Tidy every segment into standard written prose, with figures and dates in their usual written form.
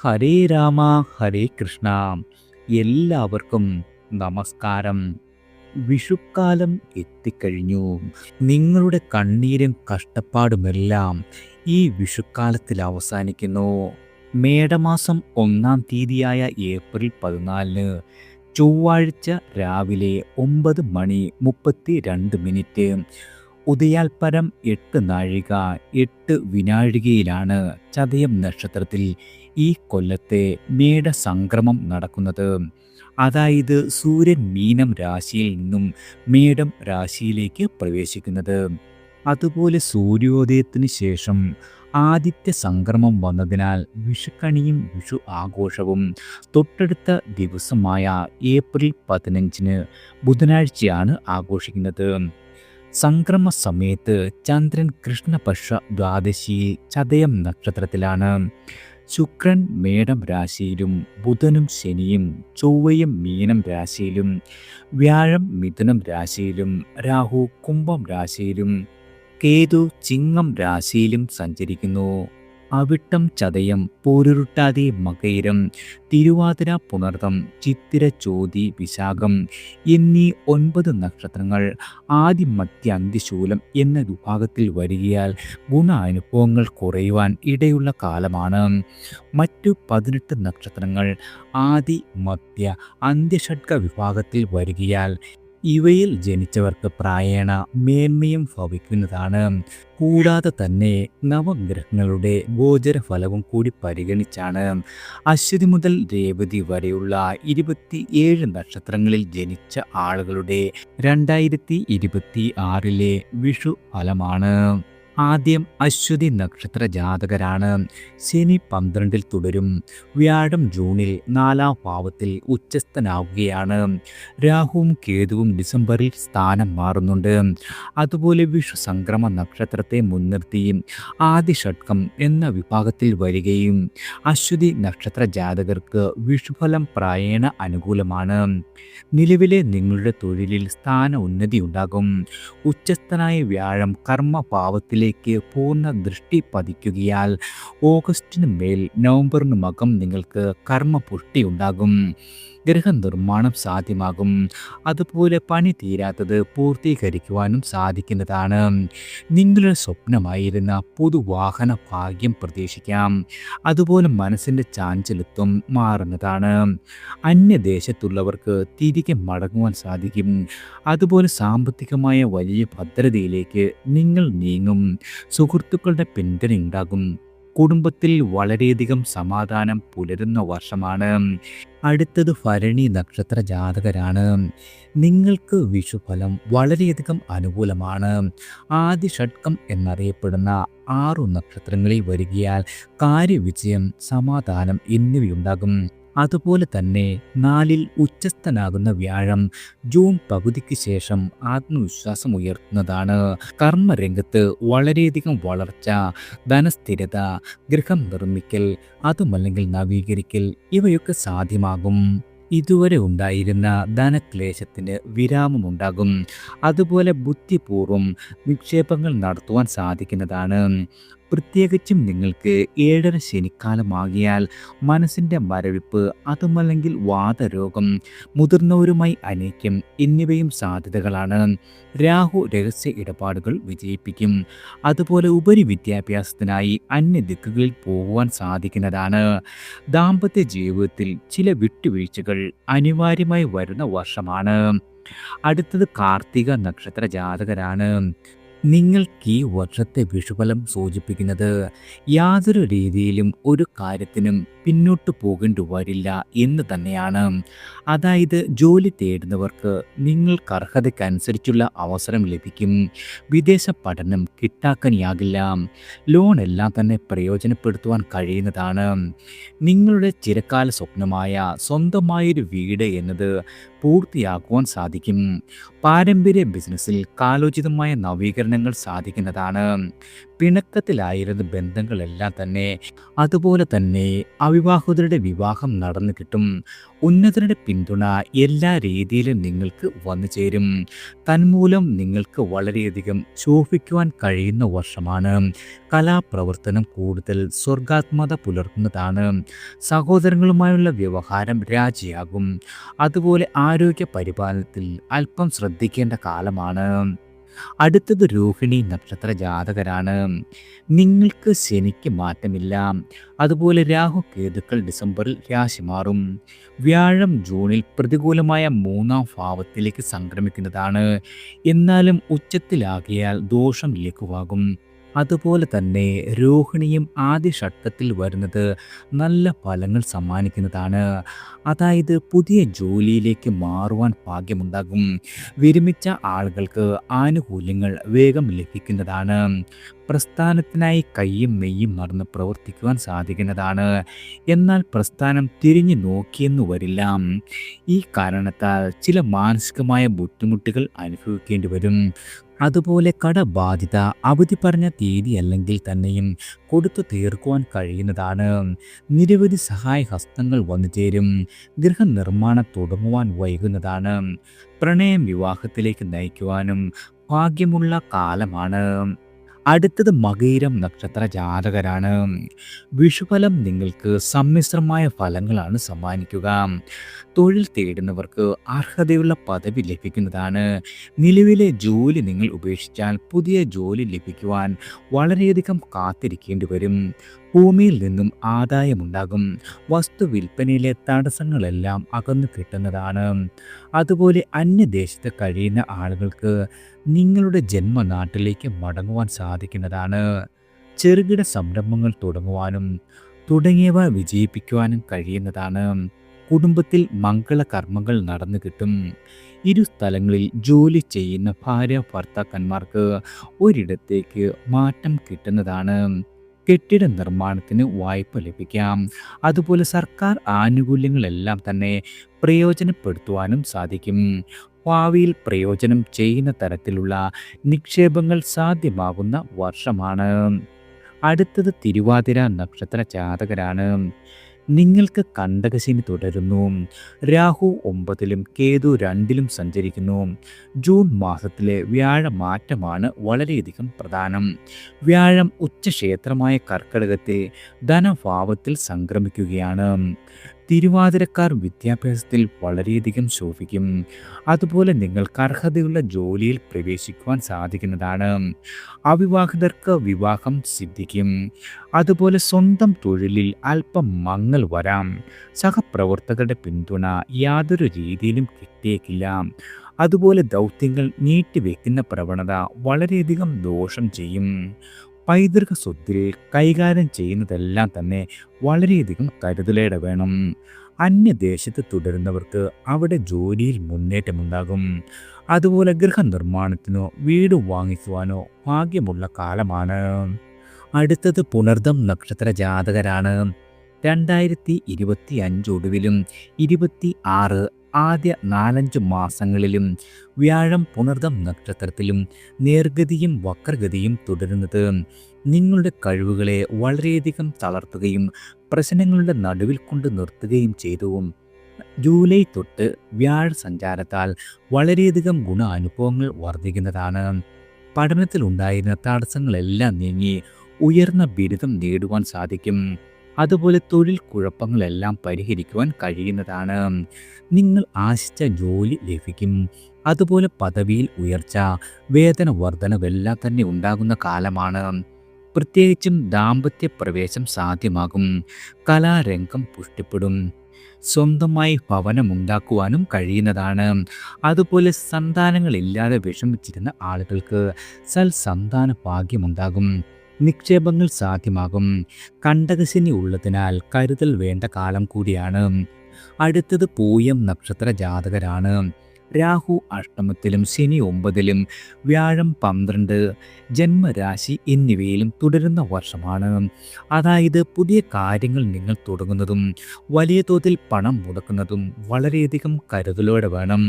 ഹരേ രാമ ഹരേ കൃഷ്ണ. എല്ലാവർക്കും നമസ്കാരം. വിഷുക്കാലം എത്തിക്കഴിഞ്ഞു. നിങ്ങളുടെ കണ്ണീരും കഷ്ടപ്പാടുമെല്ലാം ഈ വിഷുക്കാലത്തിൽ അവസാനിക്കുന്നു. മേടമാസം 1-ാം തീയതിയായ ഏപ്രിൽ 14 ചൊവ്വാഴ്ച രാവിലെ 9:32 ഉദയാൽപരം 8 നാഴിക 8 വിനാഴികയിലാണ് ചതയം നക്ഷത്രത്തിൽ ഈ കൊല്ലത്തെ മേടസംക്രമം നടക്കുന്നത്. അതായത് സൂര്യൻ മീനം രാശിയിൽ നിന്നും മേടം രാശിയിലേക്ക് പ്രവേശിക്കുന്നത്. അതുപോലെ സൂര്യോദയത്തിന് ശേഷം ആദിത്യ സംക്രമം വന്നതിനാൽ വിഷുക്കണിയും വിഷു ആഘോഷവും തൊട്ടടുത്ത ദിവസമായ ഏപ്രിൽ 15 ബുധനാഴ്ചയാണ് ആഘോഷിക്കുന്നത്. സംക്രമ സമയത്ത് ചന്ദ്രൻ കൃഷ്ണപക്ഷ ദ്വാദശിയിൽ ചതയം നക്ഷത്രത്തിലാണ്. ശുക്രൻ മേടം രാശിയിലും ബുധനും ശനിയും ചൊവ്വയും മീനം രാശിയിലും വ്യാഴം മിഥുനം രാശിയിലും രാഹു കുംഭം രാശിയിലും കേതു ചിങ്ങം രാശിയിലും സഞ്ചരിക്കുന്നു. അവിട്ടം ചതയം പോരുരുട്ടാതി മകയിരം തിരുവാതിര പുണർതം ചിത്തിര ചോതി വിശാഖം എന്നീ 9 നക്ഷത്രങ്ങൾ ആദി മധ്യ അന്ത്യശൂലം എന്ന വിഭാഗത്തിൽ വരികയാൽ ഗുണാനുഭവങ്ങൾ കുറയുവാൻ ഇടയുള്ള കാലമാണ്. മറ്റു 18 നക്ഷത്രങ്ങൾ ആദി മധ്യ അന്ത്യഷഡ്ക വിഭാഗത്തിൽ വരികയാൽ ഇവയിൽ ജനിച്ചവർക്ക് പ്രായേണ മേന്മയും ഭവിക്കുന്നതാണ്. കൂടാതെ തന്നെ നവഗ്രഹങ്ങളുടെ ഗോചരഫലവും കൂടി പരിഗണിച്ചാണ് അശ്വതി മുതൽ രേവതി വരെയുള്ള 27 നക്ഷത്രങ്ങളിൽ ജനിച്ച ആളുകളുടെ 2026 വിഷു ഫലമാണ്. ആദ്യം അശ്വതി നക്ഷത്ര ജാതകരാണ്. ശനി 12 തുടരും. വ്യാഴം ജൂണിൽ 4-ാം ഭാവത്തിൽ ഉച്ചസ്ഥനാവുകയാണ്. രാഹുവും കേതുവും ഡിസംബറിൽ സ്ഥാനം മാറുന്നുണ്ട്. അതുപോലെ വിഷു സംക്രമ നക്ഷത്രത്തെ മുൻനിർത്തി ആദിഷഡ്കം എന്ന വിഭാഗത്തിൽ വരികയും അശ്വതി നക്ഷത്ര ജാതകർക്ക് വിഷുഫലം പ്രായേണ അനുകൂലമാണ്. നിലവിലെ നിങ്ങളുടെ തൊഴിലിൽ സ്ഥാന ഉന്നതി ഉണ്ടാകും. ഉച്ചസ്ഥനായ വ്യാഴം കർമ്മഭാവത്തിലേക്ക് പൂർണ്ണ ദൃഷ്ടി പതിക്കുകയാൽ ഓഗസ്റ്റിന് മേൽ നവംബറിന് മകം നിങ്ങൾക്ക് കർമ്മപുഷ്ടി ഉണ്ടാകും. ഗൃഹനിർമ്മാണം സാധ്യമാകും. അതുപോലെ പണി തീരാത്തത് പൂർത്തീകരിക്കുവാനും സാധിക്കുന്നതാണ്. നിങ്ങളുടെ സ്വപ്നമായിരുന്ന പുതുവാഹന ഭാഗ്യം പ്രതീക്ഷിക്കാം. അതുപോലെ മനസ്സിൻ്റെ ചാഞ്ചലത്വം മാറുന്നതാണ്. അന്യദേശത്തുള്ളവർക്ക് തിരികെ മടങ്ങുവാൻ സാധിക്കും. അതുപോലെ സാമ്പത്തികമായ വലിയ ഭദ്രതയിലേക്ക് നിങ്ങൾ നീങ്ങും. സുഹൃത്തുക്കളുടെ പിന്തുണ ഉണ്ടാകും. കുടുംബത്തിൽ വളരെയധികം സമാധാനം പുലരുന്ന വർഷമാണ്. അടുത്തത് ഭരണി നക്ഷത്ര ജാതകരാണ്. നിങ്ങൾക്ക് വിഷുഫലം വളരെയധികം അനുകൂലമാണ്. ആദിഷഡ്കം എന്നറിയപ്പെടുന്ന 6 നക്ഷത്രങ്ങളിൽ വരികയാൽ കാര്യവിജയം സമാധാനം എന്നിവയുണ്ടാകും. അതുപോലെ തന്നെ 4-ൽ ഉച്ചസ്ഥനാകുന്ന വ്യാഴം ജൂൺ പകുതിക്ക് ശേഷം ആത്മവിശ്വാസം ഉയർത്തുന്നതാണ്. കർമ്മരംഗത്ത് വളരെയധികം വളർച്ച, ധനസ്ഥിരത, ഗൃഹം നിർമ്മിക്കൽ അതുമല്ലെങ്കിൽ നവീകരിക്കൽ ഇവയൊക്കെ സാധ്യമാകും. ഇതുവരെ ഉണ്ടായിരുന്ന ധനക്ലേശത്തിന് വിരാമമുണ്ടാകും. അതുപോലെ ബുദ്ധിപൂർവം നിക്ഷേപങ്ങൾ നടത്തുവാൻ സാധിക്കുന്നതാണ്. പ്രത്യേകിച്ചും നിങ്ങൾക്ക് 7-ര ശനിക്കാലമാകിയാൽ മനസ്സിൻ്റെ മരവിപ്പ് അതുമല്ലെങ്കിൽ വാതരോഗം, മുതിർന്നവരുമായി അനൈക്യം എന്നിവയും സാധ്യതകളാണ്. രാഹു രഹസ്യ ഇടപാടുകൾ വിജയിപ്പിക്കും. അതുപോലെ ഉപരി വിദ്യാഭ്യാസത്തിനായി അന്യദിക്കുകളിൽ പോകുവാൻ സാധിക്കുന്നതാണ്. ദാമ്പത്യ ജീവിതത്തിൽ ചില വിട്ടുവീഴ്ചകൾ അനിവാര്യമായി വരുന്ന വർഷമാണ്. അടുത്തത് കാർത്തിക നക്ഷത്ര ജാതകരാണ്. നിങ്ങൾക്ക് ഈ വർഷത്തെ വിഷുഫലം സൂചിപ്പിക്കുന്നത് യാതൊരു രീതിയിലും ഒരു കാര്യത്തിനും പിന്നോട്ട് പോകേണ്ടി വരില്ല എന്ന് തന്നെയാണ്. അതായത് ജോലി തേടുന്നവർക്ക് നിങ്ങൾക്ക് അർഹതയ്ക്കനുസരിച്ചുള്ള അവസരം ലഭിക്കും. വിദേശ പഠനം കിട്ടാക്കനിയാകില്ല. ലോൺ എല്ലാം തന്നെ പ്രയോജനപ്പെടുത്തുവാൻ കഴിയുന്നതാണ്. നിങ്ങളുടെ ചിരകാല സ്വപ്നമായ സ്വന്തമായൊരു വീട് എന്നത് പൂർത്തിയാക്കുവാൻ സാധിക്കും. പാരമ്പര്യ ബിസിനസ്സിൽ കാലോചിതമായ നവീകരണങ്ങൾ സാധിക്കുന്നതാണ്. പിണക്കത്തിലായിരുന്ന ബന്ധങ്ങളെല്ലാം തന്നെ അതുപോലെ തന്നെ അവിവാഹിതരുടെ വിവാഹം നടന്നു കിട്ടും. ഉന്നതരുടെ പിന്തുണ എല്ലാ രീതിയിലും നിങ്ങൾക്ക് വന്നു ചേരും. തന്മൂലം നിങ്ങൾക്ക് വളരെയധികം ശോഭിക്കുവാൻ കഴിയുന്ന വർഷമാണ്. കലാപ്രവർത്തനം കൂടുതൽ സ്വർഗാത്മകത പുലർത്തുന്നതാണ്. സഹോദരങ്ങളുമായുള്ള വ്യവഹാരം രാജിയാകും. അതുപോലെ ആരോഗ്യ പരിപാലനത്തിൽ അല്പം ശ്രദ്ധിക്കേണ്ട കാലമാണ്. അടുത്തത് രോഹിണി നക്ഷത്ര ജാതകരാണ്. നിങ്ങൾക്ക് ശനിക്ക് മാറ്റമില്ല. അതുപോലെ രാഹു കേതുക്കൾ ഡിസംബറിൽ രാശി മാറും. വ്യാഴം ജൂണിൽ പ്രതികൂലമായ മൂന്നാം ഭാവത്തിലേക്ക് സംക്രമിക്കുന്നതാണ്. എന്നാലും ഉച്ചത്തിലാകിയാൽ ദോഷം ലഘുവാകും. അതുപോലെ തന്നെ രോഹിണിയും ആദ്യ ഷട്ടത്തിൽ വരുന്നത് നല്ല ഫലങ്ങൾ സമ്മാനിക്കുന്നതാണ്. അതായത് പുതിയ ജോലിയിലേക്ക് മാറുവാൻ ഭാഗ്യമുണ്ടാകും. വിരമിച്ച ആളുകൾക്ക് ആനുകൂല്യങ്ങൾ വേഗം ലഭിക്കുന്നതാണ്. പ്രസ്ഥാനത്തിനായി കയ്യും മെയ്യും മറന്ന് പ്രവർത്തിക്കുവാൻ സാധിക്കുന്നതാണ്. എന്നാൽ പ്രസ്ഥാനം തിരിഞ്ഞു നോക്കിയെന്നു വരില്ല. ഈ കാരണത്താൽ ചില മാനസികമായ ബുദ്ധിമുട്ടുകൾ അനുഭവിക്കേണ്ടി വരും. അതുപോലെ കടബാധ്യത അവധി പറഞ്ഞ തീയതി അല്ലെങ്കിൽ തന്നെയും കൊടുത്തു തീർക്കുവാൻ കഴിയുന്നതാണ്. നിരവധി സഹായ ഹസ്തങ്ങൾ വന്നു ചേരും. ഗൃഹനിർമ്മാണം തുടങ്ങുവാൻ വൈകുന്നതാണ്. പ്രണയം വിവാഹത്തിലേക്ക് നയിക്കുവാനും ഭാഗ്യമുള്ള കാലമാണ്. അടുത്തത് മകയിരം നക്ഷത്ര ജാതകരാണ്. വിഷുഫലം നിങ്ങൾക്ക് സമ്മിശ്രമായ ഫലങ്ങളാണ് സമ്മാനിക്കുക. തൊഴിൽ തേടുന്നവർക്ക് അർഹതയുള്ള പദവി ലഭിക്കുന്നതാണ്. നിലവിലെ ജോലി നിങ്ങൾ ഉപേക്ഷിച്ചാൽ പുതിയ ജോലി ലഭിക്കുവാൻ വളരെയധികം കാത്തിരിക്കേണ്ടി വരും. ഭൂമിയിൽ നിന്നും ആദായമുണ്ടാകും. വസ്തു വിൽപ്പനയിലെ തടസ്സങ്ങളെല്ലാം അകന്നു കിട്ടുന്നതാണ്. അതുപോലെ അന്യദേശത്ത് കഴിയുന്ന ആളുകൾക്ക് നിങ്ങളുടെ ജന്മനാട്ടിലേക്ക് മടങ്ങുവാൻ സാധിക്കുന്നതാണ്. ചെറുകിട സംരംഭങ്ങൾ തുടങ്ങുവാനും തുടങ്ങിയവ വിജയിപ്പിക്കുവാനും കഴിയുന്നതാണ്. കുടുംബത്തിൽ മംഗളകർമ്മങ്ങൾ നടന്നു കിട്ടും. ഇരു സ്ഥലങ്ങളിൽ ജോലി ചെയ്യുന്ന ഭാര്യ ഭർത്താക്കന്മാർക്ക് ഒരിടത്തേക്ക് മാറ്റം കിട്ടുന്നതാണ്. കെട്ടിട നിർമ്മാണത്തിന് വായ്പ ലഭിക്കാം. അതുപോലെ സർക്കാർ ആനുകൂല്യങ്ങളെല്ലാം തന്നെ പ്രയോജനപ്പെടുത്തുവാനും സാധിക്കും. ഭാവിയിൽ പ്രയോജനം ചെയ്യുന്ന തരത്തിലുള്ള നിക്ഷേപങ്ങൾ സാധ്യമാകുന്ന വർഷമാണ്. അടുത്തത് തിരുവാതിര നക്ഷത്ര ജാതകരാണ്. നിങ്ങൾക്ക് കണ്ടകശനി തുടരുന്നു. രാഹു 9-ലും കേതു 2-ലും സഞ്ചരിക്കുന്നു. ജൂൺ മാസത്തിലെ വ്യാഴമാറ്റമാണ് വളരെയധികം പ്രധാനം. വ്യാഴം ഉച്ചക്ഷേത്രമായ കർക്കിടകത്തിൽ ധനഭാവത്തിൽ സംക്രമിക്കുകയാണ്. തിരുവാതിരക്കാർ വിദ്യാഭ്യാസത്തിൽ വളരെയധികം ശോഭിക്കും. അതുപോലെ നിങ്ങൾക്ക് അർഹതയുള്ള ജോലിയിൽ പ്രവേശിക്കുവാൻ സാധിക്കുന്നതാണ്. അവിവാഹിതർക്ക് വിവാഹം സിദ്ധിക്കും. അതുപോലെ സ്വന്തം തൊഴിലിൽ അല്പം മങ്ങൽ വരാം. സഹപ്രവർത്തകരുടെ പിന്തുണ യാതൊരു രീതിയിലും കിട്ടിയേക്കില്ല. അതുപോലെ ദൗത്യങ്ങൾ നീട്ടിവെക്കുന്ന പ്രവണത വളരെയധികം ദോഷം ചെയ്യും. പൈതൃക സ്വത്തിൽ കൈകാര്യം ചെയ്യുന്നതെല്ലാം തന്നെ വളരെയധികം കരുതലോടെ വേണം. അന്യദേശത്ത് തുടരുന്നവർക്ക് അവിടെ ജോലിയിൽ മുന്നേറ്റമുണ്ടാകും. അതുപോലെ ഗൃഹനിർമ്മാണത്തിനോ വീട് വാങ്ങിക്കുവാനോ ഭാഗ്യമുള്ള കാലമാണ്. അടുത്തത് പുണർദം നക്ഷത്ര ജാതകരാണ്. 2025 ഒടുവിലും 26 ആദ്യ 4-5 മാസങ്ങളിലും വ്യാഴം പുണർദം നക്ഷത്രത്തിലും നേർഗതിയും വക്രഗതിയും തുടരുന്നത് നിങ്ങളുടെ കഴിവുകളെ വളരെയധികം തളർത്തുകയും പ്രശ്നങ്ങളുടെ നടുവിൽ കൊണ്ട് നിർത്തുകയും ചെയ്തു. ജൂലൈ തൊട്ട് വ്യാഴ സഞ്ചാരത്താൽ വളരെയധികം ഗുണാനുഭവങ്ങൾ വർദ്ധിക്കുന്നതാണ്. പഠനത്തിലുണ്ടായിരുന്ന തടസ്സങ്ങളെല്ലാം നീങ്ങി ഉയർന്ന ബിരുദം നേടുവാൻ സാധിക്കും. അതുപോലെ തൊഴിൽ കുഴപ്പങ്ങളെല്ലാം പരിഹരിക്കുവാൻ കഴിയുന്നതാണ്. നിങ്ങൾ ആശിച്ച ജോലി ലഭിക്കും. അതുപോലെ പദവിയിൽ ഉയർച്ച, വേതന വർധനവെല്ലാം തന്നെ ഉണ്ടാകുന്ന കാലമാണ്. പ്രത്യേകിച്ചും ദാമ്പത്യ പ്രവേശം സാധ്യമാകും. കലാരംഗം പുഷ്ടിപ്പെടും. സ്വന്തമായി ഭവനമുണ്ടാക്കുവാനും കഴിയുന്നതാണ്. അതുപോലെ സന്താനങ്ങളില്ലാതെ വിഷമിച്ചിരുന്ന ആളുകൾക്ക് സൽസന്താന ഭാഗ്യമുണ്ടാകും. നിക്ഷേപങ്ങൾ സാധ്യമാകും. കണ്ടകശനി ഉള്ളതിനാൽ കരുതൽ വേണ്ട കാലം കൂടിയാണ്. അടുത്തത് പൂയം നക്ഷത്ര ജാതകരാണ്. രാഹു അഷ്ടമത്തിലും ശനി 9-ലും വ്യാഴം 12 ജന്മരാശി എന്നിവയിലും തുടരുന്ന വർഷമാണ്. അതായത് പുതിയ കാര്യങ്ങൾ നിങ്ങൾ തുടങ്ങുന്നതും വലിയ തോതിൽ പണം മുടക്കുന്നതും വളരെയധികം കരുതലോടെ വേണം.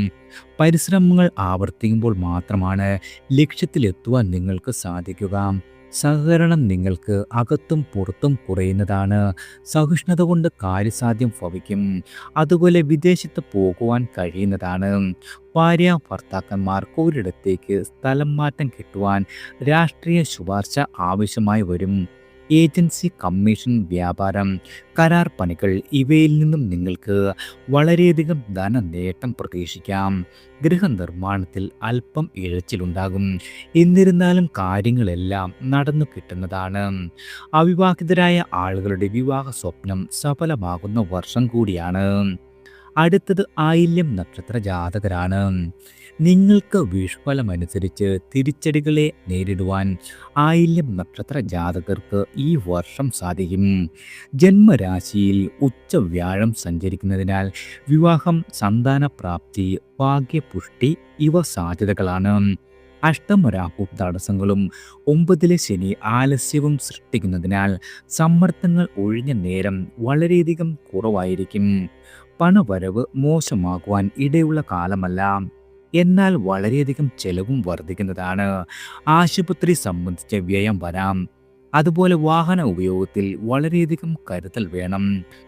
പരിശ്രമങ്ങൾ ആവർത്തിക്കുമ്പോൾ മാത്രമാണ് ലക്ഷ്യത്തിലെത്തുവാൻ നിങ്ങൾക്ക് സാധിക്കുക. സഹകരണം നിങ്ങൾക്ക് അകത്തും പുറത്തും കുറയുന്നതാണ്. സഹിഷ്ണുത കൊണ്ട് കാര്യസാധ്യം ഭവിക്കും. അതുപോലെ വിദേശത്ത് പോകുവാൻ കഴിയുന്നതാണ്. ഭാര്യ ഭർത്താക്കന്മാർക്ക് ഒരിടത്തേക്ക് സ്ഥലം മാറ്റം കിട്ടുവാൻ രാഷ്ട്രീയ ശുപാർശ ആവശ്യമായി വരും. ഏജൻസി, കമ്മീഷൻ, വ്യാപാരം, കരാർ പണികൾ ഇവയിൽ നിന്നും നിങ്ങൾക്ക് വളരെയധികം ധനനേട്ടം പ്രതീക്ഷിക്കാം. ഗൃഹനിർമ്മാണത്തിൽ അല്പം ഇഴച്ചിലുണ്ടാകും. എന്നിരുന്നാലും കാര്യങ്ങളെല്ലാം നടന്നു കിട്ടുന്നതാണ്. അവിവാഹിതരായ ആളുകളുടെ വിവാഹ സ്വപ്നം സഫലമാകുന്ന വർഷം കൂടിയാണ്. അടുത്തത് ആയില്യം നക്ഷത്ര ജാതകരാണ്. നിങ്ങൾക്ക് വിഷുഫലമനുസരിച്ച് തിരിച്ചടികളെ നേരിടുവാൻ ആയില്യം നക്ഷത്ര ജാതകർക്ക് ഈ വർഷം സാധിക്കും. ജന്മരാശിയിൽ ഉച്ച വ്യാഴം സഞ്ചരിക്കുന്നതിനാൽ വിവാഹം, സന്താനപ്രാപ്തി, ഭാഗ്യപുഷ്ടി ഇവ സാധ്യതകളാണ്. അഷ്ടമരാഹു തടസ്സങ്ങളും 9-ലെ ശനി ആലസ്യവും സൃഷ്ടിക്കുന്നതിനാൽ സമ്മർദ്ദങ്ങൾ ഒഴിഞ്ഞ നേരം വളരെയധികം കുറവായിരിക്കും. പണവരവ് മോശമാകുവാൻ ഇടയുള്ള കാലമല്ല, എന്നാൽ വളരെയധികം ചെലവും വർദ്ധിക്കുന്നതാണ്. ആശുപത്രി സംബന്ധിച്ച വ്യയം വരാം. അതുപോലെ വാഹന ഉപയോഗത്തിൽ വളരെയധികം കരുതൽ വേണം.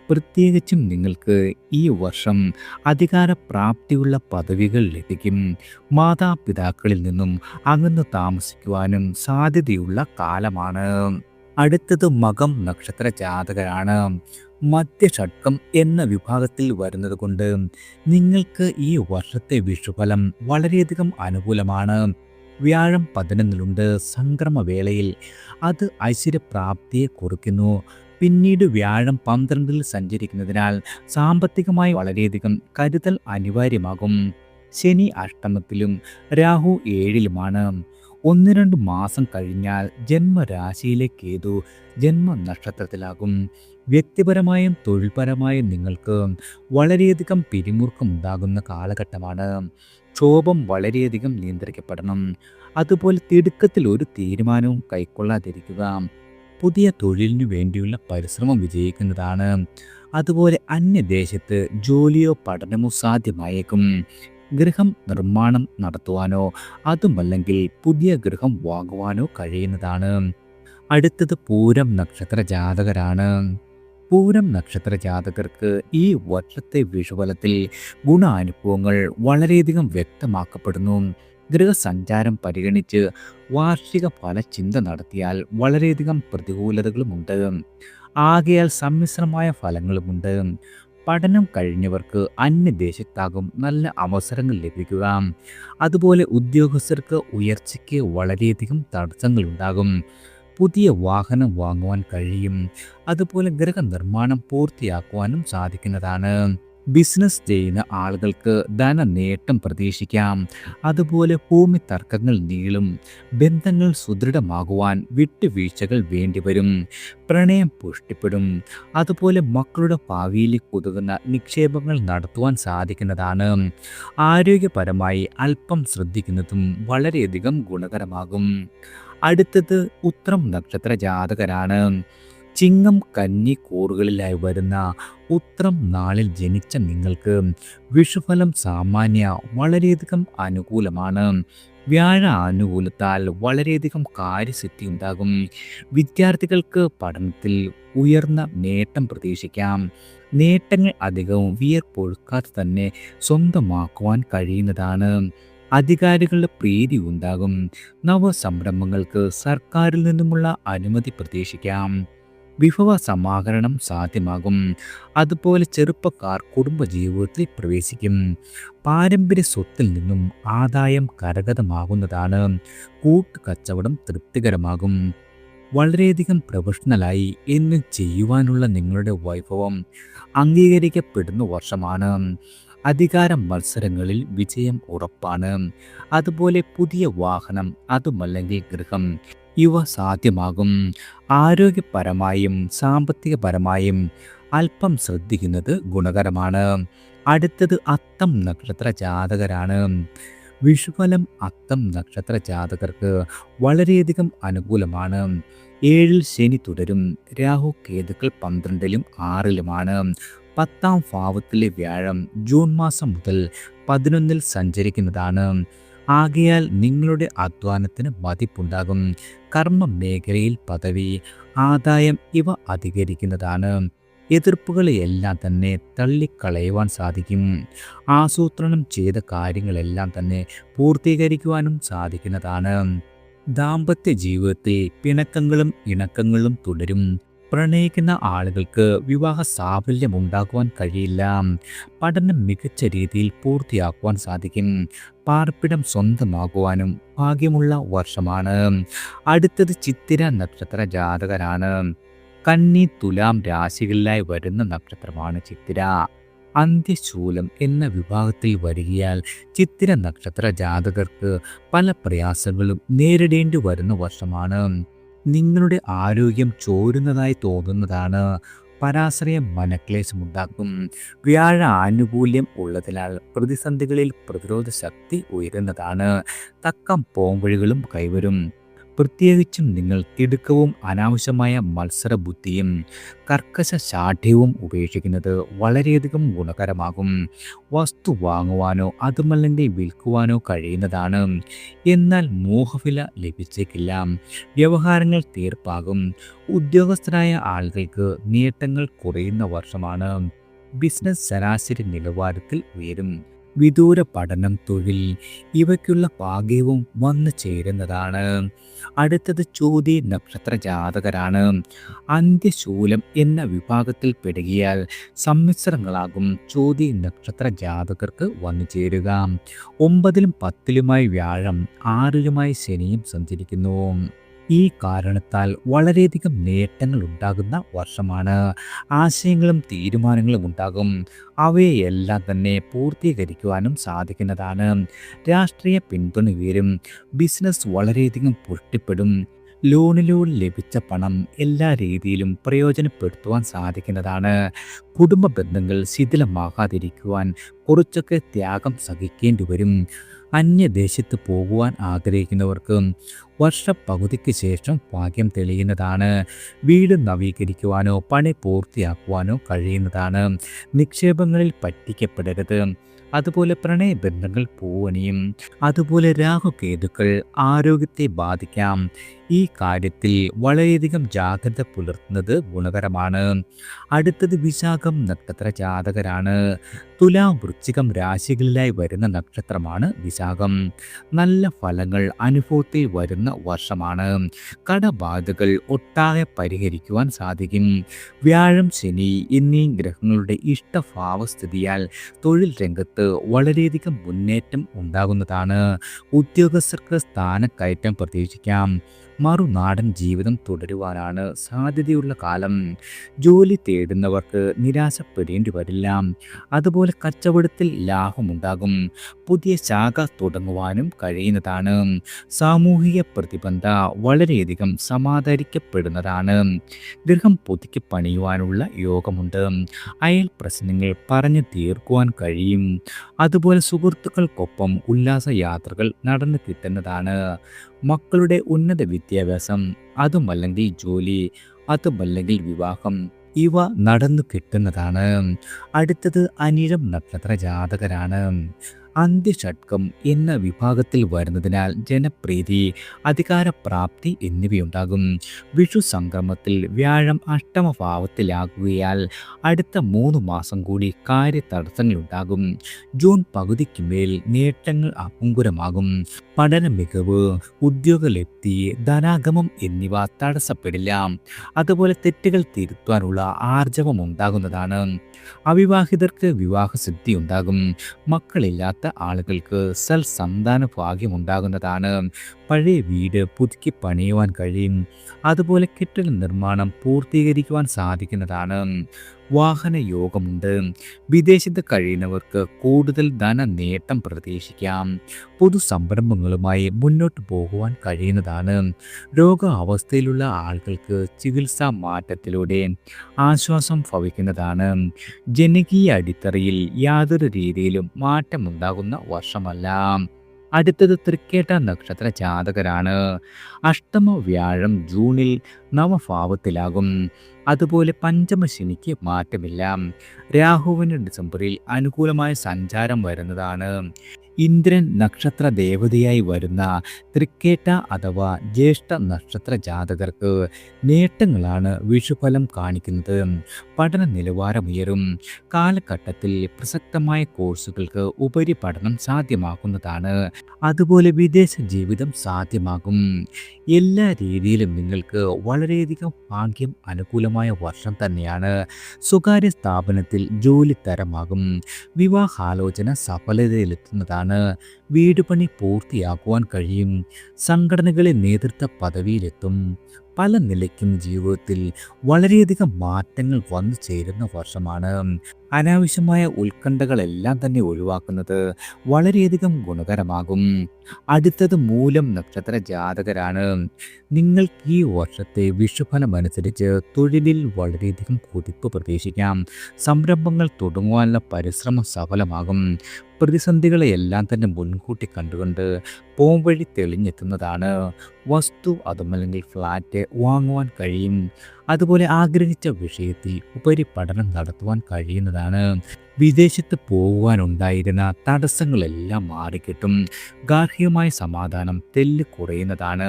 പ്രത്യേകിച്ചും നിങ്ങൾക്ക് ഈ വർഷം അധികാരപ്രാപ്തിയുള്ള പദവികൾ ലഭിക്കും. മാതാപിതാക്കളിൽ നിന്നും അകന്നു താമസിക്കുവാനും സാധ്യതയുള്ള കാലമാണ്. അടുത്തത് മകം നക്ഷത്ര ജാതകരാണ്. മധ്യഷഡ്കം എന്ന വിഭാഗത്തിൽ വരുന്നത് കൊണ്ട് നിങ്ങൾക്ക് ഈ വർഷത്തെ വിഷുഫലം വളരെയധികം അനുകൂലമാണ്. വ്യാഴം 11-ലുണ്ട്. സംക്രമവേളയിൽ അത് ഐശ്വര്യപ്രാപ്തിയെ കുറിക്കുന്നു. പിന്നീട് വ്യാഴം 12-ൽ സഞ്ചരിക്കുന്നതിനാൽ സാമ്പത്തികമായി വളരെയധികം കരുതൽ അനിവാര്യമാകും. ശനി അഷ്ടമത്തിലും രാഹു 7-ലുമാണ്. 1-2 മാസം കഴിഞ്ഞാൽ ജന്മരാശിയിലെ കേതു ജന്മനക്ഷത്രത്തിലാകും. വ്യക്തിപരമായും തൊഴിൽപരമായും നിങ്ങൾക്ക് വളരെയധികം പിരിമുറുക്കമുണ്ടാകുന്ന കാലഘട്ടമാണ്. ക്ഷോഭം വളരെയധികം നിയന്ത്രിക്കപ്പെടണം. അതുപോലെ തിടുക്കത്തിൽ ഒരു തീരുമാനവും കൈക്കൊള്ളാതിരിക്കുക. പുതിയ തൊഴിലിനു വേണ്ടിയുള്ള പരിശ്രമം വിജയിക്കുന്നതാണ്. അതുപോലെ അന്യദേശത്ത് ജോലിയോ പഠനമോ സാധ്യമായേക്കും. ഗൃഹം നിർമ്മാണം നടത്തുവാനോ അതുമല്ലെങ്കിൽ പുതിയ ഗൃഹം വാങ്ങുവാനോ കഴിയുന്നതാണ്. അടുത്തത് പൂരം നക്ഷത്ര ജാതകരാണ്. പൂരം നക്ഷത്ര ജാതകർക്ക് ഈ വർഷത്തെ വിഷുഫലത്തിൽ ഗുണാനുഭവങ്ങൾ വളരെയധികം വ്യക്തമാക്കപ്പെടുന്നു. ഗൃഹസഞ്ചാരം പരിഗണിച്ച് വാർഷിക ഫലചിന്ത നടത്തിയാൽ വളരെയധികം പ്രതികൂലതകളുമുണ്ട്. ആകയാൽ സമ്മിശ്രമായ ഫലങ്ങളുമുണ്ട്. പഠനം കഴിഞ്ഞവർക്ക് അന്യദേശത്താകും നല്ല അവസരങ്ങൾ ലഭിക്കുക. അതുപോലെ ഉദ്യോഗസ്ഥർക്ക് ഉയർച്ചയ്ക്ക് വളരെയധികം തടസ്സങ്ങളുണ്ടാകും. പുതിയ വാഹനം വാങ്ങുവാൻ കഴിയും. അതുപോലെ ഗൃഹനിർമ്മാണം പൂർത്തിയാക്കുവാനും സാധിക്കുന്നതാണ്. ബിസിനസ് ചെയ്യുന്ന ആളുകൾക്ക് ധനനേട്ടം പ്രതീക്ഷിക്കാം. അതുപോലെ ഭൂമി തർക്കങ്ങൾ നീളും. ബന്ധങ്ങൾ സുദൃഢമാകുവാൻ വിട്ടുവീഴ്ചകൾ വേണ്ടിവരും. പ്രണയം പുഷ്ടിപ്പെടും. അതുപോലെ മക്കളുടെ ഭാവിയിലേക്ക് ഉതകുന്ന നിക്ഷേപങ്ങൾ നടത്തുവാൻ സാധിക്കുന്നതാണ്. ആരോഗ്യപരമായി അല്പം ശ്രദ്ധിക്കുന്നതും വളരെയധികം ഗുണകരമാകും. അടുത്തത് ഉത്രം നക്ഷത്ര ജാതകരാണ്. ചിങ്ങം, കന്നി കൂറുകളിലായി വരുന്ന ഉത്രം നാളിൽ ജനിച്ച നിങ്ങൾക്ക് വിഷുഫലം സാമാന്യ വളരെയധികം അനുകൂലമാണ്. വ്യാഴ അനുകൂലത്താൽ വളരെയധികം കാര്യസിദ്ധി ഉണ്ടാകും. വിദ്യാർത്ഥികൾക്ക് പഠനത്തിൽ ഉയർന്ന നേട്ടം പ്രതീക്ഷിക്കാം. നേട്ടങ്ങൾ അധികവും വിയർപ്പൊഴുക്കാതെ തന്നെ സ്വന്തമാക്കുവാൻ കഴിയുന്നതാണ്. അധികാരികളുടെ പ്രീതി ഉണ്ടാകും. നവസംരംഭങ്ങൾക്ക് സർക്കാരിൽ നിന്നുമുള്ള അനുമതി പ്രതീക്ഷിക്കാം. വിഭവ സമാഹരണം സാധ്യമാകും. അതുപോലെ ചെറുപ്പക്കാർ കുടുംബജീവിതത്തിൽ പ്രവേശിക്കും. പാരമ്പര്യ സ്വത്തിൽ നിന്നും ആദായം കരഗതമാകുന്നതാണ്. കൂട്ടുകച്ചവടം തൃപ്തികരമാകും. വളരെയധികം പ്രൊഫഷണലായി എന്നും ചെയ്യുവാനുള്ള നിങ്ങളുടെ വൈഭവം അംഗീകരിക്കപ്പെടുന്ന വർഷമാണ്. അധികാര മത്സരങ്ങളിൽ വിജയം ഉറപ്പാണ്. അതുപോലെ പുതിയ വാഹനം അതുമല്ലെങ്കിൽ ഗൃഹം ഇവ സാധ്യമാകും. ആരോഗ്യപരമായും സാമ്പത്തികപരമായും അല്പം ശ്രദ്ധിക്കുന്നത് ഗുണകരമാണ്. അടുത്തത് അത്തം നക്ഷത്ര ജാതകരാണ്. വിഷുഫലം അത്തം നക്ഷത്ര ജാതകർക്ക് വളരെയധികം അനുകൂലമാണ്. 7-ൽ ശനി തുടരും. രാഹു കേതുക്കൾ 12-ലും 6-ലുമാണ്. 10-ാം ഭാവത്തിലെ വ്യാഴം ജൂൺ മാസം മുതൽ 11-ൽ സഞ്ചരിക്കുന്നതാണ്. ആകയാൽ നിങ്ങളുടെ അധ്വാനത്തിന് മതിപ്പുണ്ടാകും. കർമ്മ മേഖലയിൽ പദവി, ആദായം ഇവ അധികരിക്കുന്നതാണ്. എതിർപ്പുകളെയെല്ലാം തന്നെ തള്ളിക്കളയുവാൻ സാധിക്കും. ആസൂത്രണം ചെയ്ത കാര്യങ്ങളെല്ലാം തന്നെ പൂർത്തീകരിക്കുവാനും സാധിക്കുന്നതാണ്. ദാമ്പത്യ ജീവിതത്തിൽ പിണക്കങ്ങളും ഇണക്കങ്ങളും തുടരും. പ്രണയിക്കുന്ന ആളുകൾക്ക് വിവാഹ സാഫല്യമുണ്ടാക്കുവാൻ കഴിയില്ല. പഠനം മികച്ച രീതിയിൽ പൂർത്തിയാക്കുവാൻ സാധിക്കും. പാർപ്പിടം സ്വന്തമാക്കുവാനും ഭാഗ്യമുള്ള വർഷമാണ്. അടുത്തത് ചിത്തിര നക്ഷത്ര ജാതകരാണ്. കന്നി തുലാം രാശികളിലായി വരുന്ന നക്ഷത്രമാണ് ചിത്തിര. അന്ത്യശൂലം എന്ന വിഭാഗത്തിൽ വരികയാൽ ചിത്തിര നക്ഷത്ര ജാതകർക്ക് പല പ്രയാസങ്ങളും നേരിടേണ്ടി വരുന്ന വർഷമാണ്. നിങ്ങളുടെ ആരോഗ്യം ചോരുന്നതായി തോന്നുന്നതാണ്. പരാശ്രയം മനക്ലേശമുണ്ടാക്കും. വ്യാഴ ആനുകൂല്യം ഉള്ളതിനാൽ പ്രതിസന്ധികളിൽ പ്രതിരോധ ശക്തി ഉയരുന്നതാണ്. തക്കം പോംവഴികളും കൈവരും. പ്രത്യേകിച്ചും നിങ്ങൾ തിടുക്കവും അനാവശ്യമായ മത്സരബുദ്ധിയും കർക്കശ ശാഠ്യവും ഉപേക്ഷിക്കുന്നത് വളരെയധികം ഗുണകരമാകും. വസ്തു വാങ്ങുവാനോ അതുമല്ലെങ്കിൽ വിൽക്കുവാനോ കഴിയുന്നതാണ്. എന്നാൽ മോഹവില ലഭിച്ചേക്കില്ല. വ്യവഹാരങ്ങൾ തീർപ്പാകും. ഉദ്യോഗസ്ഥരായ ആളുകൾക്ക് നേട്ടങ്ങൾ കുറയുന്ന വർഷമാണ്. ബിസിനസ് ശരാശരി നിലവാരത്തിൽ ഉയരും. വിദൂര പഠനം, തൊഴിൽ ഇവയ്ക്കുള്ള ഭാഗ്യവും വന്നു ചേരുന്നതാണ്. അടുത്തത് ചോതി നക്ഷത്ര ജാതകരാണ്. അന്ത്യശൂലം എന്ന വിഭാഗത്തിൽ പെടുകയാൽ സമ്മിശ്രങ്ങളാകും ചോതി നക്ഷത്ര ജാതകർക്ക് വന്നു ചേരുക. 9ലും 10ലുമായി വ്യാഴം, 6ലുമായി ശനിയും സഞ്ചരിക്കുന്നു. ഈ കാരണത്താൽ വളരെയധികം നേട്ടങ്ങൾ ഉണ്ടാകുന്ന വർഷമാണ്. ആശയങ്ങളും തീരുമാനങ്ങളും ഉണ്ടാകും. അവയെല്ലാം തന്നെ പൂർത്തീകരിക്കുവാനും സാധിക്കുന്നതാണ്. രാഷ്ട്രീയ പിന്തുണ ഉയരും. ബിസിനസ് വളരെയധികം പുഷ്ടിപ്പെടും. ലോണിലൂടെ ലഭിച്ച പണം എല്ലാ രീതിയിലും പ്രയോജനപ്പെടുത്തുവാൻ സാധിക്കുന്നതാണ്. കുടുംബ ബന്ധങ്ങൾ ശിഥിലമാകാതിരിക്കുവാൻ കുറച്ചൊക്കെ ത്യാഗം സഹിക്കേണ്ടി വരും. അന്യദേശത്ത് പോകുവാൻ ആഗ്രഹിക്കുന്നവർക്ക് വർഷപ്പകുതിക്ക് ശേഷം ഭാഗ്യം തെളിയുന്നതാണ്. വീട് നവീകരിക്കുവാനോ പണി പൂർത്തിയാക്കുവാനോ കഴിയുന്നതാണ്. നിക്ഷേപങ്ങളിൽ പറ്റിക്കപ്പെടരുത്. അതുപോലെ പ്രണയബന്ധങ്ങൾ പൂവണിയും. അതുപോലെ രാഹുകേതുക്കൾ ആരോഗ്യത്തെ ബാധിക്കാം. ഈ കാര്യത്തിൽ വളരെയധികം ജാഗ്രത പുലർത്തുന്നത് ഗുണകരമാണ്. അടുത്തത് വിശാഖം നക്ഷത്ര ജാതകരാണ്. തുലാം വൃശ്ചികം രാശികളിലായി വരുന്ന നക്ഷത്രമാണ് വിശാഖം. നല്ല ഫലങ്ങൾ അനുഭവത്തിൽ വരുന്ന വർഷമാണ്. കടബാധകൾ ഒട്ടാകെ പരിഹരിക്കുവാൻ സാധിക്കും. വ്യാഴം, ശനി എന്നീ ഗ്രഹങ്ങളുടെ ഇഷ്ടഭാവസ്ഥിതിയാൽ തൊഴിൽ രംഗത്ത് വളരെയധികം മുന്നേറ്റം ഉണ്ടാകുന്നതാണ്. ഉദ്യോഗസ്ഥർക്ക് സ്ഥാനക്കയറ്റം പ്രതീക്ഷിക്കാം. മറുനാടൻ ജീവിതം തുടരുവാനാണ് സാധ്യതയുള്ള കാലം. ജോലി തേടുന്നവർക്ക് നിരാശപ്പെടേണ്ടി വരില്ല. അതുപോലെ കച്ചവടത്തിൽ ലാഭമുണ്ടാകും. പുതിയ ശാഖ തുടങ്ങുവാനും കഴിയുന്നതാണ്. സാമൂഹിക പ്രതിബന്ധ വളരെയധികം സമാദരിക്കപ്പെടുന്നതാണ്. ഗൃഹം പുതുക്കി പണിയുവാനുള്ള യോഗമുണ്ട്. അയൽ പ്രശ്നങ്ങൾ പറഞ്ഞു തീർക്കുവാൻ കഴിയും. അതുപോലെ സുഹൃത്തുക്കൾക്കൊപ്പം ഉല്ലാസ യാത്രകൾ നടന്നു കിട്ടുന്നതാണ്. മക്കളുടെ ഉന്നത വിദ്യാഭ്യാസം, അതുമല്ലെങ്കിൽ ജോലി, അതുമല്ലെങ്കിൽ വിവാഹം ഇവ നടന്നു കിട്ടുന്നതാണ്. അടുത്തത് അനിഴം നക്ഷത്ര ജാതകരാണ്. അന്ത്യഷഡ്കം എന്ന വിഭാഗത്തിൽ വരുന്നതിനാൽ ജനപ്രീതി, അധികാരപ്രാപ്തി എന്നിവയുണ്ടാകും. വിഷു സംക്രമത്തിൽ വ്യാഴം അഷ്ടമഭാവത്തിലാകുകയാൽ അടുത്ത 3 മാസം കൂടി കാര്യതടസ്സങ്ങളുണ്ടാകും. ജൂൺ പകുതിക്ക് മേൽ നേട്ടങ്ങൾ അപങ്കുരമാകും. പഠന മികവ്, ഉദ്യോഗലബ്ധി, ധനാഗമം എന്നിവ തടസ്സപ്പെടില്ല. അതുപോലെ തെറ്റുകൾ തിരുത്തുവാനുള്ള ആർജവം ഉണ്ടാകുന്നതാണ്. അവിവാഹിതർക്ക് വിവാഹസിദ്ധി ഉണ്ടാകും. മക്കളില്ലാത്ത ആളുകൾക്ക് സൽസന്താന ഭാഗ്യമുണ്ടാകുന്നതാണ്. പഴയ വീട് പുതുക്കി പണിയുവാൻ കഴിയും. അതുപോലെ കെട്ടിട നിർമ്മാണം പൂർത്തീകരിക്കുവാൻ സാധിക്കുന്നതാണ്. വാഹന യോഗമുണ്ട്. വിദേശത്ത് കഴിയുന്നവർക്ക് കൂടുതൽ ധന നേട്ടം പ്രതീക്ഷിക്കാം. പൊതു സംരംഭങ്ങളുമായി മുന്നോട്ട് പോകുവാൻ കഴിയുന്നതാണ്. രോഗാവസ്ഥയിലുള്ള ആളുകൾക്ക് ചികിത്സാ മാറ്റത്തിലൂടെ ആശ്വാസം ഭവിക്കുന്നതാണ്. ജനകീയ അടിത്തറയിൽ യാതൊരു രീതിയിലും മാറ്റമുണ്ടാകുന്ന വർഷമല്ല. അടുത്തത് തൃക്കേട്ട നക്ഷത്ര ജാതകരാണ്. അഷ്ടമ വ്യാഴം ജൂണിൽ നവഭാവത്തിലാകും. അതുപോലെ പഞ്ചമശനിക്ക് മാറ്റമില്ല. രാഹുവിന് ഡിസംബറിൽ അനുകൂലമായ സഞ്ചാരം വരുന്നതാണ്. ഇന്ദ്രൻ നക്ഷത്ര ദേവതയായി വരുന്ന തൃക്കേട്ട അഥവാ ജ്യേഷ്ഠ നക്ഷത്ര ജാതകർക്ക് നേട്ടങ്ങളാണ് വിഷുഫലം കാണിക്കുന്നത്. പഠന നിലവാരമുയരും. കാലഘട്ടത്തിൽ പ്രസക്തമായ കോഴ്സുകൾക്ക് ഉപരിപഠനം സാധ്യമാക്കുന്നതാണ്. അതുപോലെ വിദേശ ജീവിതം സാധ്യമാകും. എല്ലാ രീതിയിലും നിങ്ങൾക്ക് വളരെയധികം ഭാഗ്യം അനുകൂലമായ വർഷം തന്നെയാണ്. സ്വകാര്യ സ്ഥാപനത്തിൽ ജോലി തരമാകും. വിവാഹാലോചന സഫലതയിലെത്തുന്നതാണ്. വീടുപണി പൂർത്തിയാക്കുവാൻ കഴിയും. സംഘടനകളെ നേതൃത്വ പദവിയിലെത്തും. പല നിലയ്ക്കും ജീവിതത്തിൽ വളരെയധികം മാറ്റങ്ങൾ വന്നു ചേരുന്ന വർഷമാണ്. അനാവശ്യമായ ഉത്കണ്ഠകളെല്ലാം തന്നെ ഒഴിവാക്കുന്നത് വളരെയധികം ഗുണകരമാകും. അടുത്തത് മൂലം നക്ഷത്ര ജാതകരാണ്. നിങ്ങൾക്ക് ഈ വർഷത്തെ വിഷുഫലമനുസരിച്ച് തൊഴിലിൽ വളരെയധികം കുതിപ്പ് പ്രതീക്ഷിക്കാം. സംരംഭങ്ങൾ തുടങ്ങുവാനുള്ള പരിശ്രമം സഫലമാകും. പ്രതിസന്ധികളെയെല്ലാം തന്നെ മുൻകൂട്ടി കണ്ടുകൊണ്ട് പോംവഴി തെളിഞ്ഞെത്തുന്നതാണ്. വസ്തു അതുമല്ലെങ്കിൽ ഫ്ലാറ്റ് വാങ്ങുവാൻ കഴിയും. അതുപോലെ ആഗ്രഹിച്ച വിഷയത്തിൽ ഉപരിപഠനം നടത്തുവാൻ കഴിയുന്നതാണ്. വിദേശത്ത് പോകുവാനുണ്ടായിരുന്ന തടസ്സങ്ങളെല്ലാം മാറിക്കിട്ടും. ഗാർഹികമായ സമാധാനം തെല്ല് കുറയുന്നതാണ്.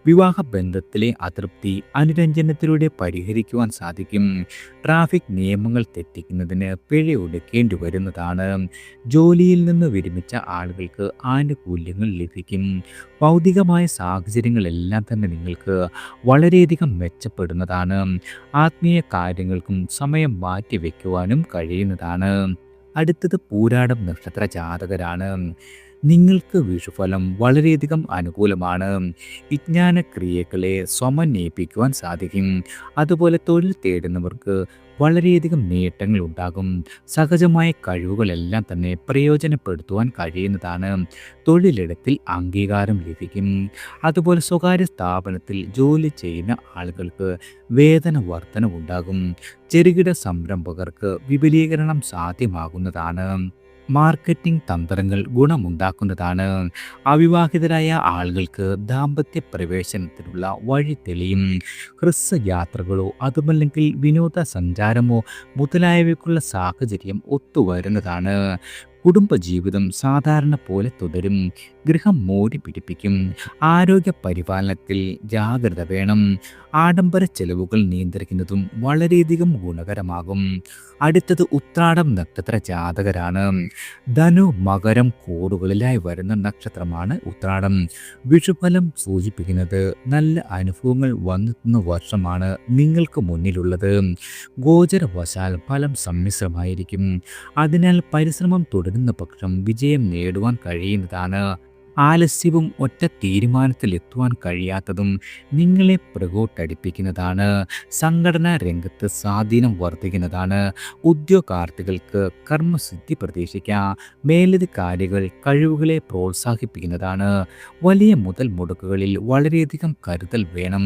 വിവാഹ ബന്ധത്തിലെ അതൃപ്തി അനുരഞ്ജനത്തിലൂടെ പരിഹരിക്കുവാൻ സാധിക്കും. ട്രാഫിക് നിയമങ്ങൾ തെറ്റിക്കുന്നതിന് പിഴ ഒടുക്കേണ്ടി വരുന്നതാണ്. ജോലിയിൽ നിന്ന് വിരമിച്ച ആളുകൾക്ക് ആനുകൂല്യങ്ങൾ ലഭിക്കും. ഭൗതികമായ സാഹചര്യങ്ങളെല്ലാം തന്നെ നിങ്ങൾക്ക് വളരെയധികം മെച്ചപ്പെടുന്നതാണ്. ആത്മീയ കാര്യങ്ങൾക്കും സമയം മാറ്റിവെക്കുവാനും കഴിയുന്നതാണ്. അടുത്തത് പൂരാടം നക്ഷത്ര ജാതകരാണ്. നിങ്ങൾക്ക് വിഷുഫലം വളരെയധികം അനുകൂലമാണ്. വിജ്ഞാന ക്രിയകളെ സമന്വയിപ്പിക്കുവാൻ സാധിക്കും. അതുപോലെ തൊഴിൽ തേടുന്നവർക്ക് വളരെയധികം നേട്ടങ്ങൾ ഉണ്ടാകും. സഹജമായ കഴിവുകളെല്ലാം തന്നെ പ്രയോജനപ്പെടുത്തുവാൻ കഴിയുന്നതാണ്. തൊഴിലിടത്തിൽ അംഗീകാരം ലഭിക്കും. അതുപോലെ സ്വകാര്യ സ്ഥാപനത്തിൽ ജോലി ചെയ്യുന്ന ആളുകൾക്ക് വേതന വർധനവുണ്ടാകും. ചെറുകിട സംരംഭകർക്ക് വിപുലീകരണം സാധ്യമാകുന്നതാണ്. മാർക്കറ്റിംഗ് തന്ത്രങ്ങൾ ഗുണമുണ്ടാക്കുന്നതാണ്. അവിവാഹിതരായ ആളുകൾക്ക് ദാമ്പത്യ പ്രവേശനത്തിനുള്ള വഴി തെളിയും. ഹ്രസ്വയാത്രകളോ അതുമല്ലെങ്കിൽ വിനോദസഞ്ചാരമോ മുതലായവയ്ക്കുള്ള സാഹചര്യം ഒത്തുവരുന്നതാണ്. കുടുംബജീവിതം സാധാരണ പോലെ തുടരും. ഗൃഹം മോടി പിടിപ്പിക്കും. ആരോഗ്യ പരിപാലനത്തിൽ ജാഗ്രത വേണം. ആഡംബര ചെലവുകൾ നിയന്ത്രിക്കുന്നതും വളരെയധികം ഗുണകരമാകും. അടുത്തത് ഉത്രാടം നക്ഷത്ര ജാതകരാണ്. ധനു മകരം കോടുകളിലായി വരുന്ന നക്ഷത്രമാണ് ഉത്രാടം. വിഷുഫലം സൂചിപ്പിക്കുന്നത് നല്ല അനുഭവങ്ങൾ വന്നെത്തുന്ന വർഷമാണ് നിങ്ങൾക്ക് മുന്നിലുള്ളത്. ഗോചരവശാൽ ഫലം സമ്മിശ്രമായിരിക്കും. അതിനാൽ പരിശ്രമം തുടരുന്ന പക്ഷം വിജയം നേടുവാൻ കഴിയുന്നതാണ്. ആലസ്യവും ഒറ്റ തീരുമാനത്തിലെത്തുവാൻ കഴിയാത്തതും നിങ്ങളെ പുറകോട്ടടിപ്പിക്കുന്നതാണ്. സംഘടനാ രംഗത്ത് സ്വാധീനം വർദ്ധിക്കുന്നതാണ്. ഉദ്യോഗാർത്ഥികൾക്ക് കർമ്മസിദ്ധി പ്രതീക്ഷിക്കാം. മേലധികാരികൾ കഴിവുകളെ പ്രോത്സാഹിപ്പിക്കുന്നതാണ്. വലിയ മുതൽ മുടക്കുകളിൽ വളരെയധികം കരുതൽ വേണം.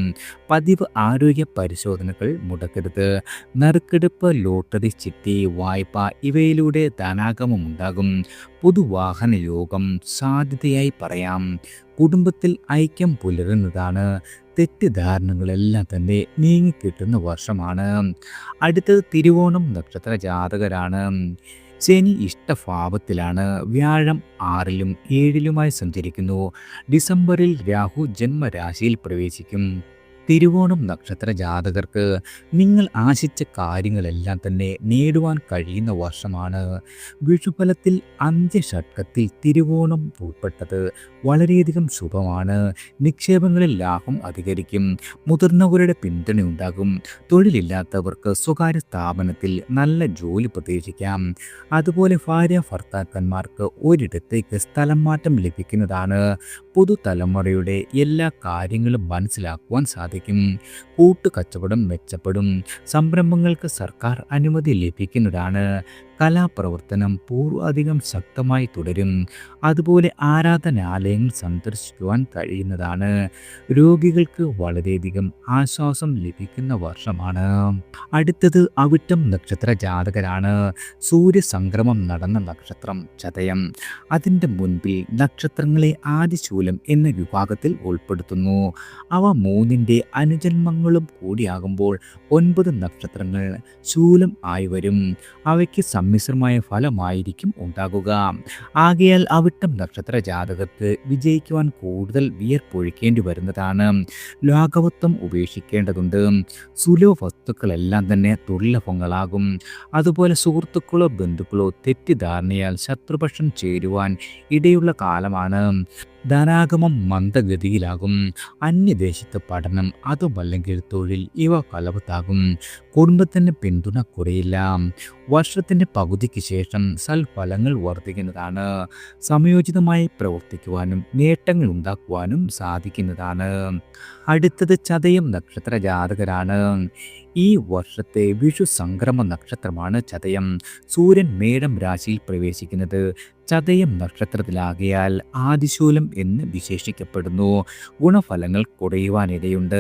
പതിവ് ആരോഗ്യ പരിശോധനകൾ മുടക്കരുത്. നറുക്കെടുപ്പ്, ലോട്ടറി, ചിട്ടി, വായ്പ ഇവയിലൂടെ ധനാഗമം ഉണ്ടാകും. പുതുവാഹന യോഗം സാധ്യതയായി പറയാം. കുടുംബത്തിൽ ഐക്യം പുലരുന്നതാണ്. തെറ്റിദ്ധാരണകളെല്ലാം തന്നെ നീങ്ങിക്കിട്ടുന്ന വർഷമാണ്. അടുത്തത് തിരുവോണം നക്ഷത്ര ജാതകരാണ്. ശനി ഇഷ്ടഭാവത്തിലാണ്. വ്യാഴം 6ലും 7ലുമായി സഞ്ചരിക്കുന്നു. ഡിസംബറിൽ രാഹു ജന്മരാശിയിൽ പ്രവേശിക്കും. തിരുവോണം നക്ഷത്ര ജാതകർക്ക് നിങ്ങൾ ആശിച്ച കാര്യങ്ങളെല്ലാം തന്നെ നേടുവാൻ കഴിയുന്ന വർഷമാണ്. വിഷുഫലത്തിൽ അന്ത്യഷട്കത്തിൽ തിരുവോണം ഉൾപ്പെട്ടത് വളരെയധികം ശുഭമാണ്. നിക്ഷേപങ്ങളിൽ ലാഭം അധികരിക്കും. മുതിർന്നവരുടെ പിന്തുണയുണ്ടാകും. തൊഴിലില്ലാത്തവർക്ക് സ്വകാര്യ സ്ഥാപനത്തിൽ നല്ല ജോലി പ്രതീക്ഷിക്കാം. അതുപോലെ ഭാര്യ ഭർത്താക്കന്മാർക്ക് ഒരിടത്തേക്ക് സ്ഥലം മാറ്റം ലഭിക്കുന്നതാണ്. പുതുതലമുറയുടെ എല്ലാ കാര്യങ്ങളും മനസ്സിലാക്കുവാൻ സാധിക്കും. കൂട്ടുകച്ചവടം മെച്ചപ്പെടും. സംരംഭങ്ങൾക്ക് സർക്കാർ അനുമതി ലഭിക്കുന്നതാണ്. കലാപ്രവർത്തനം പൂർവാധികം ശക്തമായി തുടരും. അതുപോലെ ആരാധനാലയങ്ങൾ സന്ദർശിക്കുവാൻ കഴിയുന്നതാണ്. രോഗികൾക്ക് വളരെയധികം ആശ്വാസം ലഭിക്കുന്ന വർഷമാണ്. അടുത്തത് അവിട്ടം നക്ഷത്ര ജാതകരാണ്. സൂര്യസംക്രമം നടന്ന നക്ഷത്രം ചതയം. അതിൻ്റെ മുൻപിൽ നക്ഷത്രങ്ങളെ ആദിശൂലം എന്ന വിഭാഗത്തിൽ ഉൾപ്പെടുത്തുന്നു. അവ 3ൻ്റെ അനുജന്മങ്ങളും കൂടിയാകുമ്പോൾ 9 നക്ഷത്രങ്ങൾ ശൂലം ആയി വരും. അവയ്ക്ക് സമ്മിശ്രമായ ഫലമായിരിക്കും ഉണ്ടാകുക. ആകയാൽ അവിട്ടം നക്ഷത്ര ജാതകത്ത് വിജയിക്കുവാൻ കൂടുതൽ വിയർപ്പൊഴിക്കേണ്ടി വരുന്നതാണ്. ലാഘവത്വം ഉപേക്ഷിക്കേണ്ടതുണ്ട്. സുലഭ വസ്തുക്കളെല്ലാം തന്നെ ദുർലഭങ്ങളാകും. അതുപോലെ സുഹൃത്തുക്കളോ ബന്ധുക്കളോ തെറ്റിദ്ധാരണയാൽ ശത്രുപക്ഷം ചേരുവാൻ ഇടയുള്ള കാലമാണ്. ധനാഗമം മന്ദഗതിയിലാകും. അന്യദേശത്ത് പഠനം അതുമല്ലെങ്കിൽ തൊഴിൽ ഇവ ഫലവത്താകും. കുടുംബത്തിന് പിന്തുണ കുറയില്ല. വർഷത്തിൻ്റെ പകുതിക്ക് ശേഷം സൽഫലങ്ങൾ വർദ്ധിക്കുന്നതാണ്. സമയോചിതമായി പ്രവർത്തിക്കുവാനും നേട്ടങ്ങൾ ഉണ്ടാക്കുവാനും സാധിക്കുന്നതാണ്. അടുത്തത് ചതയം നക്ഷത്ര ജാതകരാണ്. ഈ വർഷത്തെ വിഷു സംക്രമ നക്ഷത്രമാണ് ചതയം. സൂര്യൻ മേടം രാശിയിൽ പ്രവേശിക്കുന്നത് ചതയം നക്ഷത്രത്തിലാകിയാൽ ആദിശൂലം എന്ന് വിശേഷിക്കപ്പെടുന്നു. ഗുണഫലങ്ങൾ കുറയുവാനിടയുണ്ട്.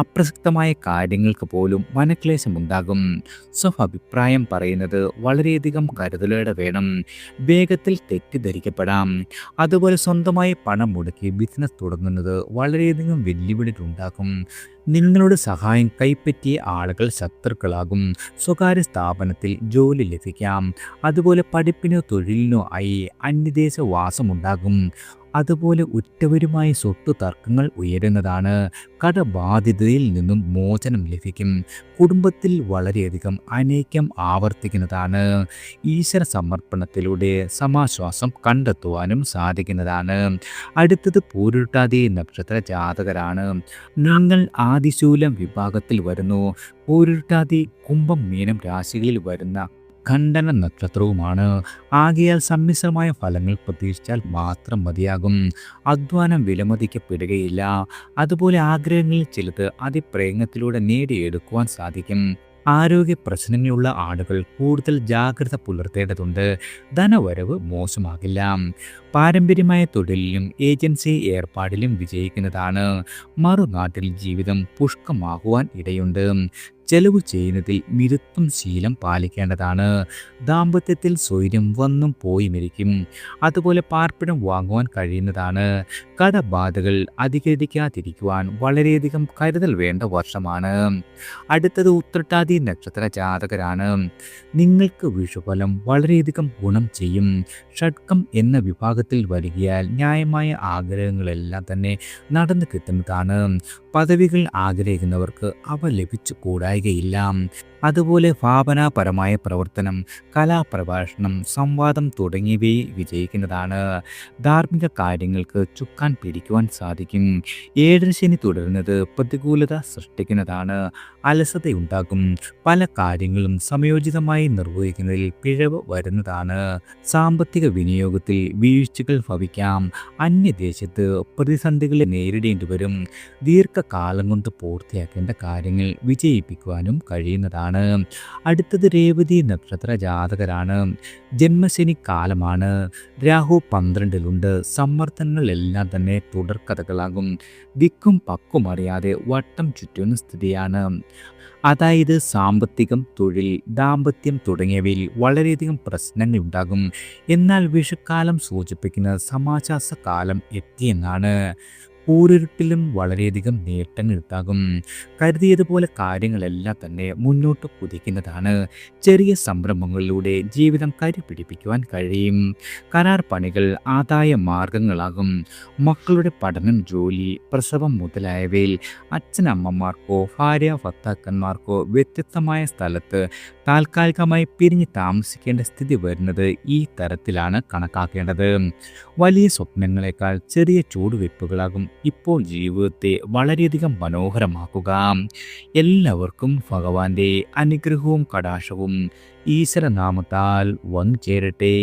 അപ്രസക്തമായ കാര്യങ്ങൾക്ക് പോലും മനക്ലേശമുണ്ടാകും. സ്വഭിപ്രായം പറയുന്നത് വളരെയധികം കരുതലോടെ വേണം. വേഗത്തിൽ തെറ്റിദ്ധരിക്കപ്പെടാം. അതുപോലെ സ്വന്തമായി പണം മുടക്കി ബിസിനസ് തുടങ്ങുന്നത് വളരെയധികം വെല്ലുവിളി ഉണ്ടാക്കും. നിങ്ങളുടെ സഹായം കൈപ്പറ്റിയ ആളുകൾ ശത്രുക്കളാകും. സ്വകാര്യ സ്ഥാപനത്തിൽ ജോലി ലഭിക്കാം. അതുപോലെ പഠിപ്പിനോ തൊഴിലിനോ ആയി അന്യദേശവാസമുണ്ടാകും. അതുപോലെ ഉറ്റവരുമായി സ്വത്ത് തർക്കങ്ങൾ ഉയരുന്നതാണ്. കടബാധ്യതയിൽ നിന്നും മോചനം ലഭിക്കും. കുടുംബത്തിൽ വളരെയധികം അനൈക്യം ആവർത്തിക്കുന്നതാണ്. ഈശ്വര സമർപ്പണത്തിലൂടെ സമാശ്വാസം കണ്ടെത്തുവാനും സാധിക്കുന്നതാണ്. അടുത്തത് പൂരുരുട്ടാതി നക്ഷത്ര ജാതകരാണ്. നിങ്ങൾ ആദിശൂലം വിഭാഗത്തിൽ വരുന്നു. പൂരുരുട്ടാതി കുംഭം മീനം രാശികളിൽ വരുന്ന ഖണ്ഡന നക്ഷത്രവുമാണ്. ആകയാൽ സമ്മിശ്രമായ ഫലങ്ങൾ പ്രതീക്ഷിച്ചാൽ മാത്രം മതിയാകും. അധ്വാനം വിലമതിക്കപ്പെടുകയില്ല. അതുപോലെ ആഗ്രഹങ്ങളിൽ ചിലത് അതിപ്രയത്നത്തിലൂടെ നേടിയെടുക്കുവാൻ സാധിക്കും. ആരോഗ്യ പ്രശ്നങ്ങളുള്ള ആളുകൾ കൂടുതൽ ജാഗ്രത പുലർത്തേണ്ടതുണ്ട്. ധനവരവ് മോശമാകില്ല. പാരമ്പര്യമായ തൊഴിലിലും ഏജൻസി ഏർപ്പാടിലും വിജയിക്കുന്നതാണ്. മറുനാട്ടിൽ ജീവിതം പുഷ്കമാകുവാൻ ഇടയുണ്ട്. ചെലവ് ചെയ്യുന്നതിൽ മിതത്വം ശീലം പാലിക്കേണ്ടതാണ്. ദാമ്പത്യത്തിൽ സ്വൈര്യം വന്നും പോയുമിരിക്കും. അതുപോലെ പാർപ്പിടം വാങ്ങുവാൻ കഴിയുന്നതാണ്. കടബാധകൾ അധികരിക്കാതിരിക്കുവാൻ വളരെയധികം കരുതൽ വേണ്ട വർഷമാണ്. അടുത്തത് ഉത്രട്ടാതി നക്ഷത്ര ജാതകരാണ്. നിങ്ങൾക്ക് വിഷുഫലം വളരെയധികം ഗുണം ചെയ്യും. ഷഡ്കം എന്ന വിഭാഗത്തിൽ വരികയാൽ ന്യായമായ ആഗ്രഹങ്ങളെല്ലാം തന്നെ നടന്നു കിട്ടുന്നതാണ്. പദവികൾ ആഗ്രഹിക്കുന്നവർക്ക് അവ ലഭിച്ചു കൂടായികയില്ല. അതുപോലെ ഭാവനാപരമായ പ്രവർത്തനം, കലാപ്രഭാഷണം, സംവാദം തുടങ്ങിയവയെ വിജയിക്കുന്നതാണ്. ധാർമ്മിക കാര്യങ്ങൾക്ക് ചുക്കാൻ പിടിക്കുവാൻ സാധിക്കും. ഏഴരശനി തുടരുന്നത് പ്രതികൂലത സൃഷ്ടിക്കുന്നതാണ്. അലസതയുണ്ടാകും. പല കാര്യങ്ങളും സമയോചിതമായി നിർവഹിക്കുന്നതിൽ പിഴവ് വരുന്നതാണ്. സാമ്പത്തിക വിനിയോഗത്തിൽ വീഴ്ചകൾ ഭവിക്കാം. അന്യദേശത്ത് പ്രതിസന്ധികളെ നേരിടേണ്ടി വരും. ദീർഘകാലം കൊണ്ട് പൂർത്തിയാക്കേണ്ട കാര്യങ്ങൾ വിജയിപ്പിക്കുവാനും കഴിയുന്നതാണ്. അടുത്തത് രേവതി നക്ഷത്ര ജാതകരാണ്. ജന്മശനി കാലമാണ്. രാഹു 12-ലുണ്ട്. സമ്മർദ്ദങ്ങളെല്ലാം തന്നെ തുടർക്കഥകളാകും. ദിക്കും പക്കും അറിയാതെ വട്ടം ചുറ്റുന്ന സ്ഥിതിയാണ്. അതായത് സാമ്പത്തികം, തൊഴിൽ, ദാമ്പത്യം തുടങ്ങിയവയിൽ വളരെയധികം പ്രശ്നങ്ങൾ ഉണ്ടാകും. എന്നാൽ വിഷുക്കാലം സൂചിപ്പിക്കുന്ന സമാശ്വാസ കാലം എത്തിയെന്നാണ്. പൂരിരുട്ടിലും വളരെയധികം നേട്ടങ്ങൾ ഉണ്ടാകും. കരുതിയതുപോലെ കാര്യങ്ങളെല്ലാം തന്നെ മുന്നോട്ട് കുതിക്കുന്നതാണ്. ചെറിയ സംരംഭങ്ങളിലൂടെ ജീവിതം കരുപിടിപ്പിക്കുവാൻ കഴിയും. കരാർ പണികൾ ആദായ മാർഗങ്ങളാകും. മക്കളുടെ പഠനം, ജോലി, പ്രസവം മുതലായവയിൽ അച്ഛനമ്മമാർക്കോ ഭാര്യ ഭർത്താക്കന്മാർക്കോ വ്യത്യസ്തമായ സ്ഥലത്ത് താൽക്കാലികമായി പിരിഞ്ഞ് താമസിക്കേണ്ട സ്ഥിതി വരുന്നത് ഈ തരത്തിലാണ് കണക്കാക്കേണ്ടത്. വലിയ സ്വപ്നങ്ങളെക്കാൾ ചെറിയ ചൂടുവെപ്പുകളാകും ഇപ്പോൾ ജീവിതത്തെ വളരെയധികം മനോഹരമാക്കുക. എല്ലാവർക്കും ഭഗവാന്റെ അനുഗ്രഹവും കടാക്ഷവും ഈശ്വരനാമത്താൽ വന്നു ചേരട്ടെ.